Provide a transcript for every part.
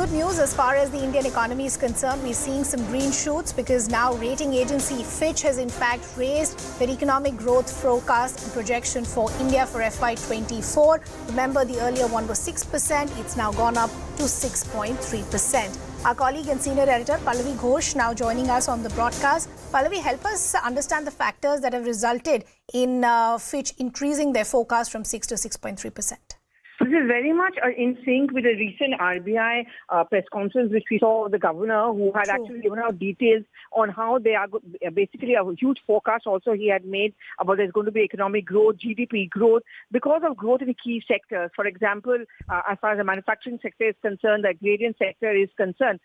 good news as far as the Indian economy is concerned. We're seeing some green shoots because now rating agency Fitch has in fact raised their economic growth forecast and projection for India for FY24. Remember, the earlier one was 6%. It's now gone up to 6.3%. Our colleague and senior editor Pallavi Ghosh now joining us on the broadcast. Pallavi, help us understand the factors that have resulted in Fitch increasing their forecast from 6 to 6.3%. This is very much in sync with the recent RBI press conference, which we saw the governor, who had actually given out details on how they are basically a huge forecast. Also, he had made about there's going to be economic growth, GDP growth, because of growth in key sectors. For example, as far as the manufacturing sector is concerned, the agrarian sector is concerned.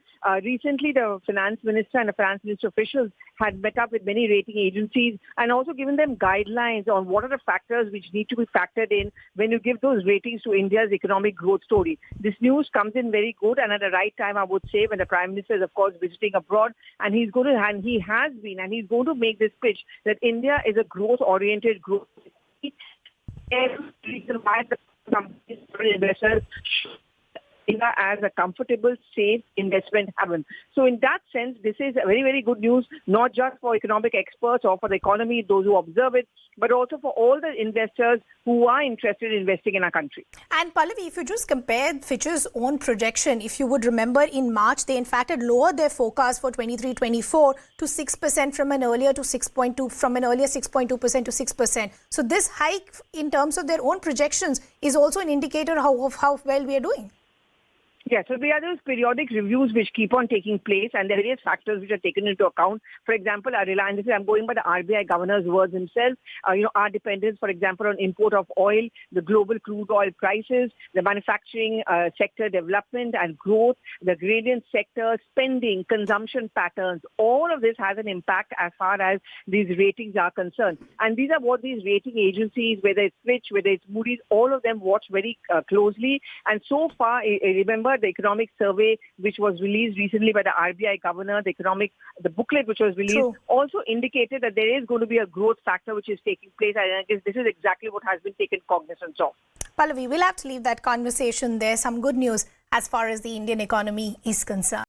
Recently, the finance minister and the finance minister officials had met up with many rating agencies and also given them guidelines on what are the factors which need to be factored in when you give those ratings to India's economic growth story. This news comes in very good and at the right time, I would say, when the Prime Minister is, of course, visiting abroad, and he has been, and he's going to make this pitch that India is a growth-oriented growth. Every reason why the companies and investors should India as a comfortable, safe investment haven. So in that sense, this is very, very good news, not just for economic experts or for the economy, those who observe it, but also for all the investors who are interested in investing in our country. And Pallavi, if you just compare Fitch's own projection, if you would remember in March, they in fact had lowered their forecast for 23-24 to 6% from an earlier 6.2% to 6%. So this hike in terms of their own projections is also an indicator of how well we are doing. Yeah, so there are those periodic reviews which keep on taking place, and there are various factors which are taken into account. For example, our reliance, I'm going by the RBI governor's words himself, our dependence, for example, on import of oil, the global crude oil prices, the manufacturing sector development and growth, the agrarian sector, spending, consumption patterns, all of this has an impact as far as these ratings are concerned. And these are what these rating agencies, whether it's Fitch, whether it's Moody's, all of them watch very closely. And so far, remember, the economic survey which was released recently by the RBI governor, the booklet which was released also indicated that there is going to be a growth factor which is taking place. And I guess this is exactly what has been taken cognizance of. Pallavi, we'll have to leave that conversation there. Some good news as far as the Indian economy is concerned.